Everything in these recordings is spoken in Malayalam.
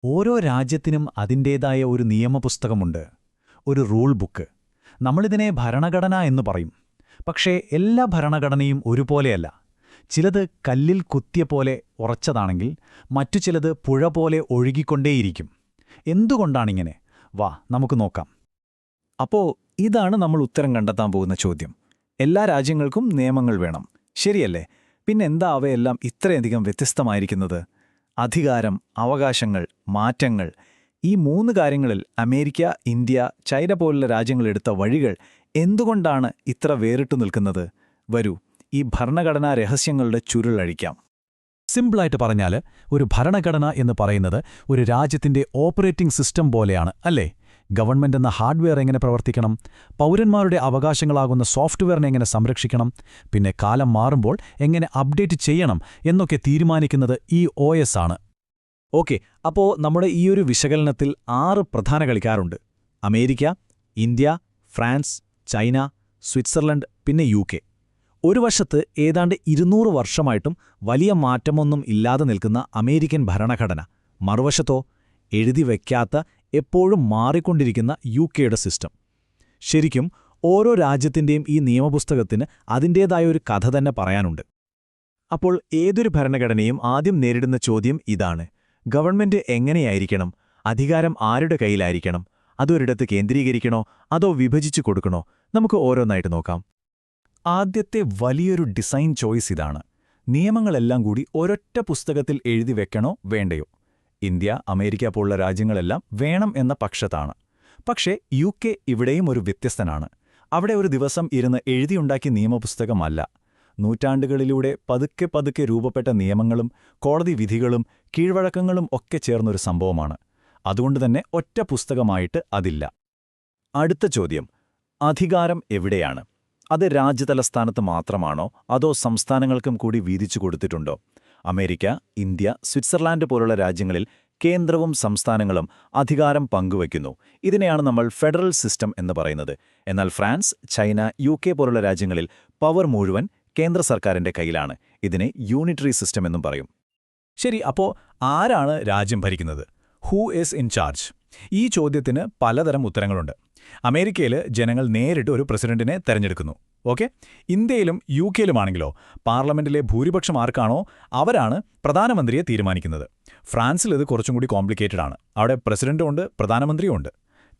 ഓരോ രാജ്യത്തിനും അതിൻ്റേതായ ഒരു നിയമപുസ്തകമുണ്ട്, ഒരു റൂൾ ബുക്ക്. നമ്മളിതിനെ ഭരണഘടന എന്ന് പറയും. പക്ഷേ എല്ലാ ഭരണഘടനയും ഒരുപോലെയല്ല. ചിലത് കല്ലിൽ കുത്തിയ പോലെ ഉറച്ചതാണെങ്കിൽ മറ്റു ചിലത് പുഴ പോലെ ഒഴുകിക്കൊണ്ടേയിരിക്കും. എന്തുകൊണ്ടാണിങ്ങനെ? വാ നമുക്ക് നോക്കാം. അപ്പോ ഇതാണ് നമ്മൾ ഉത്തരം കണ്ടെത്താൻ പോകുന്ന ചോദ്യം. എല്ലാ രാജ്യങ്ങൾക്കും നിയമങ്ങൾ വേണം, ശരിയല്ലേ? പിന്നെന്താ അവയെല്ലാം ഇത്രയധികം വ്യത്യസ്തമായിരിക്കുന്നത്? അധികാരം, അവകാശങ്ങൾ, മാറ്റങ്ങൾ, ഈ മൂന്ന് കാര്യങ്ങളിൽ അമേരിക്ക, ഇന്ത്യ, ചൈന പോലുള്ള രാജ്യങ്ങളെടുത്ത വഴികൾ എന്തുകൊണ്ടാണ് ഇത്ര വേറിട്ടു നിൽക്കുന്നത്? വരൂ, ഈ ഭരണഘടനാ രഹസ്യങ്ങളുടെ ചുരുളഴിക്കാം. സിമ്പിളായിട്ട് പറഞ്ഞാൽ, ഒരു ഭരണഘടന എന്ന് പറയുന്നത് ഒരു രാജ്യത്തിൻ്റെ ഓപ്പറേറ്റിംഗ് സിസ്റ്റം പോലെയാണ്, അല്ലേ? ഗവൺമെന്റ് എന്ന ഹാർഡ്വെയർ എങ്ങനെ പ്രവർത്തിക്കണം, പൗരന്മാരുടെ അവകാശങ്ങളാകുന്ന സോഫ്റ്റ്വെയറിനെ എങ്ങനെ സംരക്ഷിക്കണം, പിന്നെ കാലം മാറുമ്പോൾ എങ്ങനെ അപ്ഡേറ്റ് ചെയ്യണം എന്നൊക്കെ തീരുമാനിക്കുന്നത് ഈ OS ആണ്. ഓക്കെ, അപ്പോൾ നമ്മുടെ ഈയൊരു വിശകലനത്തിൽ 6 പ്രധാന കളിക്കാരുണ്ട്: America, India, France, China, Switzerland, പിന്നെ UK. ഒരു വശത്ത് ഏതാണ്ട് 200 വർഷമായിട്ടും വലിയ മാറ്റമൊന്നും ഇല്ലാതെ നിൽക്കുന്ന അമേരിക്കൻ ഭരണഘടന, മറുവശത്തോ എഴുതി വയ്ക്കാത്ത, എപ്പോഴും മാറിക്കൊണ്ടിരിക്കുന്ന UKയുടെ സിസ്റ്റം. ശരിക്കും ഓരോ രാജ്യത്തിൻ്റെയും ഈ നിയമപുസ്തകത്തിന് അതിൻ്റേതായ ഒരു കഥ തന്നെ പറയാനുണ്ട്. അപ്പോൾ ഏതൊരു ഭരണഘടനയും ആദ്യം നേരിടുന്ന ചോദ്യം ഇതാണ്: ഗവൺമെന്റ് എങ്ങനെയായിരിക്കണം? അധികാരം ആരുടെ കയ്യിലായിരിക്കണം? അതൊരിടത്ത് കേന്ദ്രീകരിക്കണോ അതോ വിഭജിച്ചു കൊടുക്കണോ? നമുക്ക് ഓരോന്നായിട്ട് നോക്കാം. ആദ്യത്തെ വലിയൊരു ഡിസൈൻ ചോയ്സ് ഇതാണ്: നിയമങ്ങളെല്ലാം കൂടി ഒരൊറ്റ പുസ്തകത്തിൽ എഴുതി വെക്കണോ വേണ്ടയോ? ഇന്ത്യ, അമേരിക്ക പോലുള്ള രാജ്യങ്ങളെല്ലാം വേണം എന്ന പക്ഷത്താണ്. പക്ഷേ UK ഇവിടെയും ഒരു വ്യത്യസ്തനാണ്. അവിടെ ഒരു ദിവസം ഇരുന്ന് എഴുതിയുണ്ടാക്കിയ നിയമപുസ്തകമല്ല. നൂറ്റാണ്ടുകളിലൂടെ പതുക്കെ പതുക്കെ രൂപപ്പെട്ട നിയമങ്ങളും കോടതി വിധികളും കീഴ്വഴക്കങ്ങളും ഒക്കെ ചേർന്നൊരു സംഭവമാണ്. അതുകൊണ്ടുതന്നെ ഒറ്റ പുസ്തകമായിട്ട് അതില്ല. അടുത്ത ചോദ്യം: അധികാരം എവിടെയാണ്? അത് രാജ്യതലസ്ഥാനത്ത് മാത്രമാണോ അതോ സംസ്ഥാനങ്ങൾക്കും കൂടി വീതിച്ചു കൊടുത്തിട്ടുണ്ടോ? അമേരിക്ക, ഇന്ത്യ, സ്വിറ്റ്സർലാൻഡ് പോലുള്ള രാജ്യങ്ങളിൽ കേന്ദ്രവും സംസ്ഥാനങ്ങളും അധികാരം പങ്കുവയ്ക്കുന്നു. ഇതിനെയാണ് നമ്മൾ ഫെഡറൽ സിസ്റ്റം എന്ന് പറയുന്നത്. എന്നാൽ ഫ്രാൻസ്, ചൈന, UK പോലുള്ള രാജ്യങ്ങളിൽ പവർ മുഴുവൻ കേന്ദ്ര സർക്കാരിന്റെ കയ്യിലാണ്. ഇതിനെ യൂണിറ്ററി സിസ്റ്റം എന്നും പറയും. ശരി, അപ്പോൾ ആരാണ് രാജ്യം ഭരിക്കുന്നത്? Who is in charge? ഈ ചോദ്യത്തിന് പലതരം ഉത്തരങ്ങളുണ്ട്. അമേരിക്കയിൽ ജനങ്ങൾ നേരിട്ട് ഒരു പ്രസിഡന്റിനെ തെരഞ്ഞെടുക്കുന്നു. ഓക്കെ, ഇന്ത്യയിലും UKയിലുമാണെങ്കിലോ പാർലമെന്റിലെ ഭൂരിപക്ഷം ആർക്കാണോ അവരാണ് പ്രധാനമന്ത്രിയെ തീരുമാനിക്കുന്നത്. ഫ്രാൻസിൽ ഇത് കുറച്ചും കൂടി കോംപ്ലിക്കേറ്റഡ് ആണ്. അവിടെ പ്രസിഡന്റും ഉണ്ട്, പ്രധാനമന്ത്രിയും ഉണ്ട്.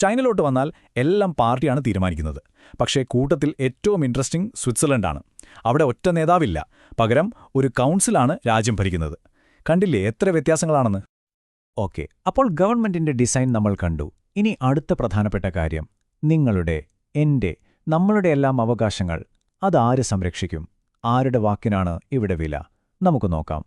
ചൈനയിലോട്ട് വന്നാൽ എല്ലാം പാർട്ടിയാണ് തീരുമാനിക്കുന്നത്. പക്ഷേ കൂട്ടത്തിൽ ഏറ്റവും ഇൻട്രസ്റ്റിംഗ് സ്വിറ്റ്സർലൻഡാണ്. അവിടെ ഒറ്റ നേതാവില്ല, പകരം ഒരു കൗൺസിലാണ് രാജ്യം ഭരിക്കുന്നത്. കണ്ടില്ലേ എത്ര വ്യത്യാസങ്ങളാണെന്ന്? ഓക്കെ, അപ്പോൾ ഗവൺമെന്റിന്റെ ഡിസൈൻ നമ്മൾ കണ്ടു. ഇനി അടുത്ത പ്രധാനപ്പെട്ട കാര്യം: നിങ്ങളുടെ, എന്റെ, നമ്മളുടെ എല്ലാം അവകാശങ്ങൾ. അതാര് സംരക്ഷിക്കും? ആരുടെ വാക്കിനാണ് ഇവിടെ വില? നമുക്ക് നോക്കാം.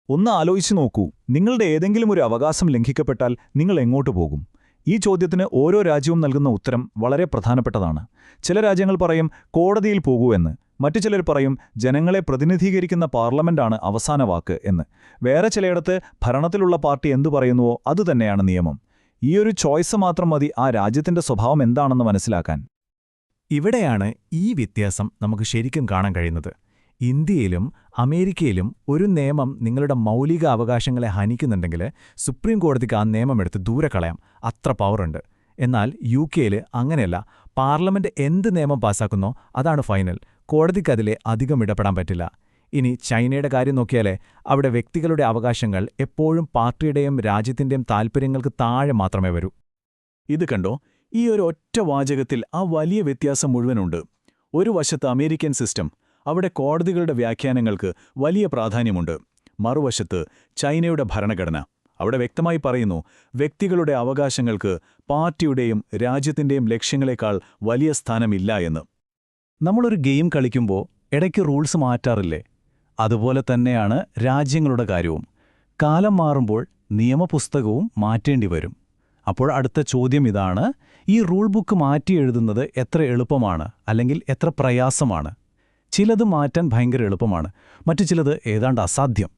ഒന്ന് ആലോചിച്ചു നോക്കൂ, നിങ്ങളുടെ ഏതെങ്കിലും ഒരു അവകാശം ലംഘിക്കപ്പെട്ടാൽ നിങ്ങൾ എങ്ങോട്ട് പോകും? ഈ ചോദ്യത്തിന് ഓരോ രാജ്യവും നൽകുന്ന ഉത്തരം വളരെ പ്രധാനപ്പെട്ടതാണ്. ചില രാജ്യങ്ങൾ പറയും കോടതിയിൽ പോകൂ എന്ന്, മറ്റു ചിലർ പറയും ജനങ്ങളെ പ്രതിനിധീകരിക്കുന്ന പാർലമെന്റാണ് അവസാന വാക്ക് എന്ന്. വേറെ ചിലയിടത്ത് ഭരണത്തിലുള്ള പാർട്ടി എന്തു പറയുന്നുവോ അതുതന്നെയാണ് നിയമം. ഈയൊരു ചോയ്സ് മാത്രം മതി ആ രാജ്യത്തിന്റെ സ്വഭാവം എന്താണെന്ന് മനസ്സിലാക്കാൻ. ഇവിടെയാണ് ഈ വ്യത്യാസം നമുക്ക് ശരിക്കും കാണാൻ കഴിയുന്നത്. ഇന്ത്യയിലും അമേരിക്കയിലും ഒരു നിയമം നിങ്ങളുടെ മൗലിക അവകാശങ്ങളെ ഹനിക്കുന്നുണ്ടെങ്കിൽ സുപ്രീം കോടതിക്ക് ആ നിയമമെടുത്ത് ദൂരെ കളയാം, അത്ര പവറുണ്ട്. എന്നാൽ UKയിൽ അങ്ങനെയല്ല. പാർലമെന്റ് എന്ത് നിയമം പാസാക്കുന്നോ അതാണ് ഫൈനൽ. കോടതിക്കതിലെ അധികം ഇടപെടാൻ പറ്റില്ല. ഇനി ചൈനയുടെ കാര്യം നോക്കിയാലേ അവിടെ വ്യക്തികളുടെ അവകാശങ്ങൾ എപ്പോഴും പാർട്ടിയുടെയും രാജ്യത്തിൻ്റെയും താൽപ്പര്യങ്ങൾക്ക് താഴെ മാത്രമേ വരൂ. ഇത് കണ്ടോ, ഈ ഒരു ഒറ്റ വാചകത്തിൽ ആ വലിയ വ്യത്യാസം മുഴുവനുണ്ട്. ഒരു വശത്ത് അമേരിക്കൻ സിസ്റ്റം, അവിടെ കോടതികളുടെ വ്യാഖ്യാനങ്ങൾക്ക് വലിയ പ്രാധാന്യമുണ്ട്. മറുവശത്ത് ചൈനയുടെ ഭരണഘടന, അവിടെ വ്യക്തമായി പറയുന്നു വ്യക്തികളുടെ അവകാശങ്ങൾക്ക് പാർട്ടിയുടെയും രാജ്യത്തിൻ്റെയും ലക്ഷ്യങ്ങളെക്കാൾ വലിയ സ്ഥാനമില്ല എന്ന്. നമ്മളൊരു ഗെയിം കളിക്കുമ്പോൾ ഇടയ്ക്ക് റൂൾസ് മാറ്റാറില്ലേ? അതുപോലെ തന്നെയാണ് രാജ്യങ്ങളുടെ കാര്യവും. കാലം മാറുമ്പോൾ നിയമപുസ്തകവും മാറ്റേണ്ടി വരും. അപ്പോൾ അടുത്ത ചോദ്യം ഇതാണ്: ഈ റൂൾ ബുക്ക് മാറ്റി എഴുതുന്നത് എത്ര എളുപ്പമാണ്, അല്ലെങ്കിൽ എത്ര പ്രയാസമാണ്? ചിലത് മാറ്റാൻ ഭയങ്കര എളുപ്പമാണ്, മറ്റു ചിലത് ഏതാണ്ട് അസാധ്യം.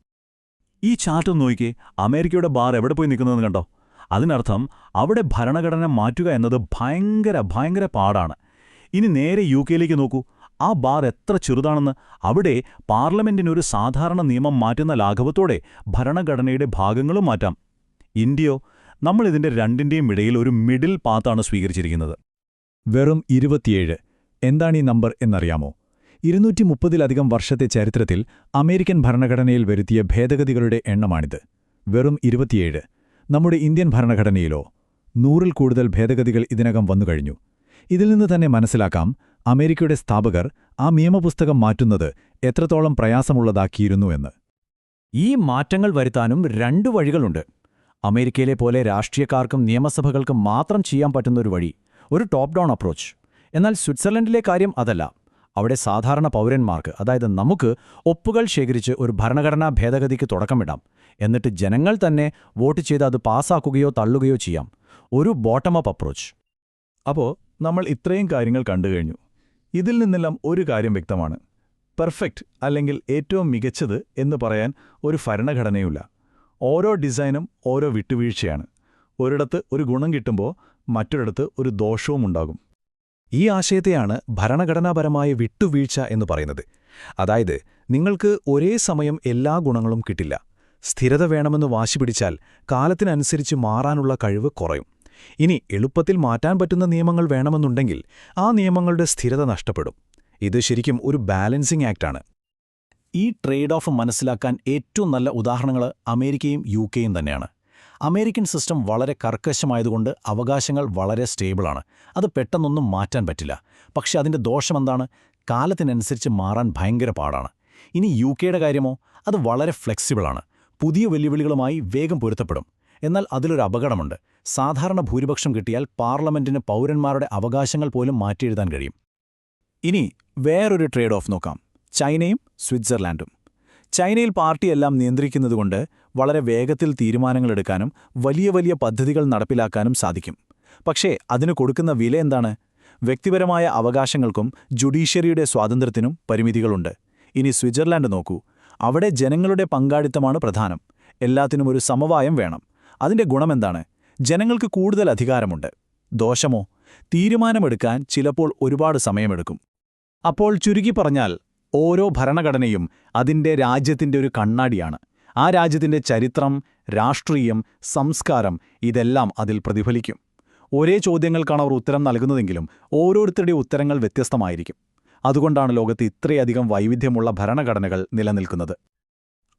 ഈ ചാർട്ട് നോക്കിക്കേ, അമേരിക്കയുടെ ബാർ എവിടെ പോയി നിൽക്കുന്നതെന്ന് കണ്ടോ? അതിനർത്ഥം അവിടെ ഭരണഘടന മാറ്റുക എന്നത് ഭയങ്കര പാടാണ്. ഇനി നേരെ UKയിലേക്ക് നോക്കൂ, ആ ബാർ എത്ര ചെറുതാണെന്ന്. അവിടെ പാർലമെന്റിനൊരു സാധാരണ നിയമം മാറ്റുന്ന ലാഘവത്തോടെ ഭരണഘടനയുടെ ഭാഗങ്ങളും മാറ്റാം. ഇന്ത്യയോ നമ്മളിതിന്റെ രണ്ടിന്റെയും ഇടയിൽ ഒരു മിഡിൽ പാത്താണ് സ്വീകരിച്ചിരിക്കുന്നത്. വെറും 27. എന്താണ് ഈ നമ്പർ എന്നറിയാമോ? 230-ലധികം വർഷത്തെ ചരിത്രത്തിൽ അമേരിക്കൻ ഭരണഘടനയിൽ വരുത്തിയ ഭേദഗതികളുടെ എണ്ണമാണിത്. വെറും 27. നമ്മുടെ ഇന്ത്യൻ ഭരണഘടനയിലോ 100-ൽ കൂടുതൽ ഭേദഗതികൾ ഇതിനകം വന്നുകഴിഞ്ഞു. ഇതിൽ നിന്ന് തന്നെ മനസ്സിലാക്കാം അമേരിക്കയുടെ സ്ഥാപകർ ആ നിയമപുസ്തകം മാറ്റുന്നത് എത്രത്തോളം പ്രയാസമുള്ളതാക്കിയിരുന്നു എന്ന്. ഈ മാറ്റങ്ങൾ വരുത്താനും 2 വഴികളുണ്ട്. അമേരിക്കയിലെ പോലെ രാഷ്ട്രീയക്കാർക്കും നിയമസഭകൾക്കും മാത്രം ചെയ്യാൻ പറ്റുന്നൊരു വഴി, ഒരു ടോപ്പ് ഡൗൺ അപ്രോച്ച്. എന്നാൽ സ്വിറ്റ്സർലൻഡിലെ കാര്യം അതല്ല. അവിടെ സാധാരണ പൗരന്മാർക്ക്, അതായത് നമുക്ക്, ഒപ്പുകൾ ശേഖരിച്ച് ഒരു ഭരണഘടനാ ഭേദഗതിക്ക് തുടക്കമിടാം. എന്നിട്ട് ജനങ്ങൾ തന്നെ വോട്ട് ചെയ്ത് അത് പാസ്സാക്കുകയോ തള്ളുകയോ ചെയ്യാം. ഒരു ബോട്ടം അപ്പ് അപ്രോച്ച്. അപ്പോൾ നമ്മൾ ഇത്രയും കാര്യങ്ങൾ കണ്ടുകഴിഞ്ഞു. ഇതിൽ നിന്നെല്ലാം ഒരു കാര്യം വ്യക്തമാണ്. പെർഫെക്റ്റ് അല്ലെങ്കിൽ ഏറ്റവും മികച്ചത് എന്ന് പറയാൻ ഒരു ഭരണഘടനയുമില്ല. ഓരോ ഡിസൈനും ഓരോ വിട്ടുവീഴ്ചയാണ്. ഒരിടത്ത് ഒരു ഗുണം കിട്ടുമ്പോൾ മറ്റൊരിടത്ത് ഒരു ദോഷവും ഉണ്ടാകും. ഈ ആശയത്തെയാണ് ഭരണഘടനാപരമായ വിട്ടുവീഴ്ച എന്ന് പറയുന്നത്. അതായത് നിങ്ങൾക്ക് ഒരേ സമയം എല്ലാ ഗുണങ്ങളും കിട്ടില്ല. സ്ഥിരത വേണമെന്ന് വാശി പിടിച്ചാൽ കാലത്തിനനുസരിച്ച് മാറാനുള്ള കഴിവ് കുറയും. ഇനി എളുപ്പത്തിൽ മാറ്റാൻ പറ്റുന്ന നിയമങ്ങൾ വേണമെന്നുണ്ടെങ്കിൽ ആ നിയമങ്ങളുടെ സ്ഥിരത നഷ്ടപ്പെടും. ഇത് ശരിക്കും ഒരു ബാലൻസിംഗ് ആക്ടാണ്. ഈ ട്രേഡ് ഓഫ് മനസ്സിലാക്കാൻ ഏറ്റവും നല്ല ഉദാഹരണങ്ങൾ അമേരിക്കയും യുകെയും തന്നെയാണ്. അമേരിക്കൻ സിസ്റ്റം വളരെ കർക്കശമായതുകൊണ്ട് അവകാശങ്ങൾ വളരെ സ്റ്റേബിളാണ്. അത് പെട്ടെന്നൊന്നും മാറ്റാൻ പറ്റില്ല. പക്ഷെ അതിൻ്റെ ദോഷമെന്താണ്? കാലത്തിനനുസരിച്ച് മാറാൻ ഭയങ്കര പാടാണ്. ഇനി യുകെയുടെ കാര്യമോ? അത് വളരെ ഫ്ലെക്സിബിളാണ്. പുതിയ വെല്ലുവിളികളുമായി വേഗം പൊരുത്തപ്പെടും. എന്നാൽ അതിലൊരു അപകടമുണ്ട്. സാധാരണ ഭൂരിപക്ഷം കിട്ടിയാൽ പാർലമെന്റിന് പൗരന്മാരുടെ അവകാശങ്ങൾ പോലും മാറ്റിയെഴുതാൻ കഴിയും. ഇനി വേറൊരു ട്രേഡ് ഓഫ് നോക്കാം. ചൈനയും സ്വിറ്റ്സർലാൻഡും. ചൈനയിൽ പാർട്ടിയെല്ലാം നിയന്ത്രിക്കുന്നതുകൊണ്ട് വളരെ വേഗത്തിൽ തീരുമാനങ്ങളെടുക്കാനും വലിയ വലിയ പദ്ധതികൾ നടപ്പിലാക്കാനും സാധിക്കും. പക്ഷേ അതിന് കൊടുക്കുന്ന വില എന്താണ്? വ്യക്തിപരമായ അവകാശങ്ങൾക്കും ജുഡീഷ്യറിയുടെ സ്വാതന്ത്ര്യത്തിനും പരിമിതികളുണ്ട്. ഇനി സ്വിറ്റ്സർലാൻഡ് നോക്കൂ. അവിടെ ജനങ്ങളുടെ പങ്കാളിത്തമാണ് പ്രധാനം. എല്ലാത്തിനും ഒരു സമവായം വേണം. അതിന്റെ ഗുണമെന്താണ്? ജനങ്ങൾക്ക് കൂടുതൽ അധികാരമുണ്ട്. ദോഷമോ? തീരുമാനമെടുക്കാൻ ചിലപ്പോൾ ഒരുപാട് സമയമെടുക്കും. അപ്പോൾ ചുരുക്കി പറഞ്ഞാൽ ഓരോ ഭരണഘടനയും അതിന്റെ രാജ്യത്തിന്റെ ഒരു കണ്ണാടിയാണ്. ആ രാജ്യത്തിന്റെ ചരിത്രം, രാഷ്ട്രീയം, സംസ്കാരം ഇതെല്ലാം അതിൽ പ്രതിഫലിക്കും. ഒരേ ചോദ്യങ്ങൾക്കാണ് അവർ ഉത്തരം നൽകുന്നതെങ്കിലും ഓരോരുത്തരുടെ ഉത്തരങ്ങൾ വ്യത്യസ്തമായിരിക്കും. അതുകൊണ്ടാണ് ലോകത്ത് ഇത്രയധികം വൈവിധ്യമുള്ള ഭരണഘടനകൾ നിലനിൽക്കുന്നത്.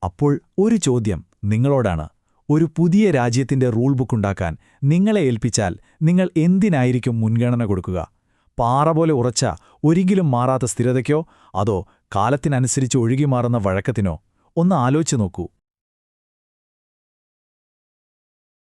അപ്പോൾ ഒരു ചോദ്യം നിങ്ങളോടാണ്. ഒരു പുതിയ രാജ്യത്തിന്റെ റൂൾ ബുക്ക് ഉണ്ടാക്കാൻ നിങ്ങളെ ഏൽപ്പിച്ചാൽ നിങ്ങൾ എന്തിനായിരിക്കും മുൻഗണന കൊടുക്കുക? പാറ പോലെ ഉറച്ച, ഒരിക്കലും മാറാത്ത സ്ഥിരതയ്ക്കോ അതോ കാലത്തിനനുസരിച്ച് ഒഴുകിമാറുന്ന വഴക്കത്തിനോ? ഒന്ന് ആലോചിച്ചു നോക്കൂ.